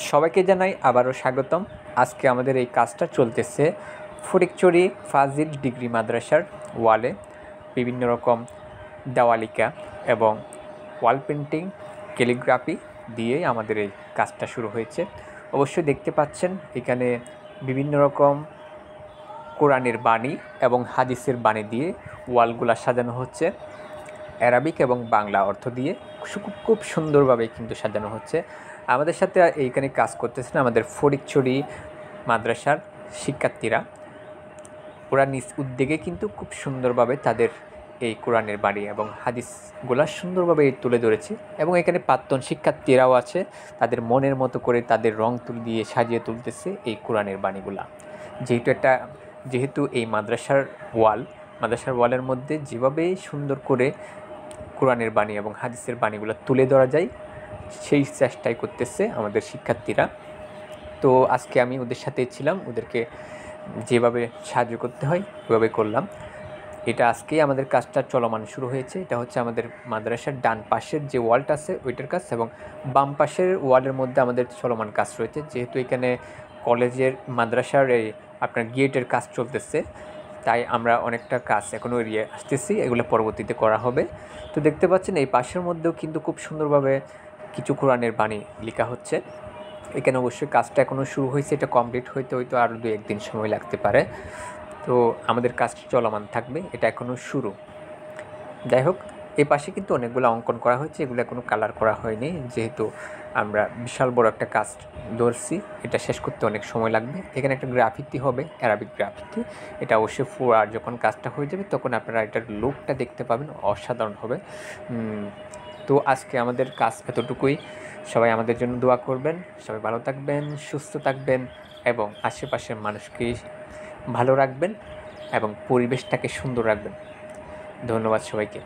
সবাইকে জানাই আবারও স্বাগতম। আজকে আমাদের এই কাজটা চলতেছে ফটিকছড়ি ফাজিল ডিগ্রি মাদ্রাসার ওয়ালে বিভিন্ন রকম দেওয়ালিকা এবং ওয়াল পেন্টিং ক্যালিগ্রাফি দিয়ে আমাদের এই কাজটা শুরু হয়েছে। অবশ্যই দেখতে পাচ্ছেন এখানে বিভিন্ন রকম কোরআনের বাণী এবং হাদিসের বাণী দিয়ে ওয়ালগুলা সাজানো হচ্ছে। অ্যারাবিক এবং বাংলা অর্থ দিয়ে খুব সুন্দরভাবে কিন্তু সাজানো হচ্ছে। আমাদের সাথে এইখানে কাজ করতেছেন আমাদের ফটিকছড়ি মাদ্রাসার শিক্ষার্থীরা। ওরা নিজ উদ্যোগে কিন্তু খুব সুন্দরভাবে তাদের এই কোরআনের বাণী এবং হাদিসগুলা সুন্দরভাবে তুলে ধরেছে এবং এখানে প্রাক্তন শিক্ষার্থীরাও আছে, তাদের মনের মতো করে তাদের রং তুল দিয়ে সাজিয়ে তুলতেছে এই কোরআনের বাণীগুলা। যেহেতু এই মাদ্রাসার ওয়ালের মধ্যে যেভাবে সুন্দর করে কোরআনের বাণী এবং হাদিসের বাণীগুলো তুলে ধরা যায় সেই চেষ্টাই করতেছে আমাদের শিক্ষার্থীরা। তো আজকে আমি ওদের সাথে ছিলাম, ওদেরকে যেভাবে সাহায্য করতে হয় ওইভাবে করলাম। এটা আজকেই আমাদের কাজটা চলমান শুরু হয়েছে। এটা হচ্ছে আমাদের মাদ্রাসার ডান পাশের যে ওয়ালটা আছে ওইটার কাজ, এবং বাম পাশের ওয়ালের মধ্যে আমাদের চলমান কাজ রয়েছে। যেহেতু এখানে কলেজের মাদ্রাসার এই আপনার গেটের কাজ চলতেছে, তাই আমরা অনেকটা কাজ এখনও এড়িয়ে আসতেছি, এগুলো পরবর্তীতে করা হবে। তো দেখতে পাচ্ছেন এই পাশের মধ্যেও কিন্তু খুব সুন্দরভাবে কিছু কোরআনের বাণী লেখা হচ্ছে। এখানে অবশ্যই কাজটা এখনও শুরু হয়েছে, এটা কমপ্লিট হইতে হয়তো আরও 2-1 দিন সময় লাগতে পারে। তো আমাদের কাজ চলমান থাকবে, এটা এখনও শুরু। যাই হোক, এই পাশে কিন্তু অনেকগুলো অঙ্কন করা হয়েছে, এগুলো এখনও কালার করা হয়নি, যেহেতু আমরা বিশাল বড় একটা কাজ ধরছি, এটা শেষ করতে অনেক সময় লাগবে। এখানে একটা গ্রাফিতি হবে, অ্যারাবিক গ্রাফিতি। এটা অবশ্যই আর যখন কাজটা হয়ে যাবে তখন আপনারা এটার লুকটা দেখতে পাবেন, অসাধারণ হবে। তো আজকে আমাদের কাজ এতটুকুই। সবাই আমাদের জন্য দোয়া করবেন। সবাই ভালো থাকবেন, সুস্থ থাকবেন এবং আশেপাশের মানুষকে ভালো রাখবেন এবং পরিবেশটাকে সুন্দর রাখবেন। ধন্যবাদ সবাইকে।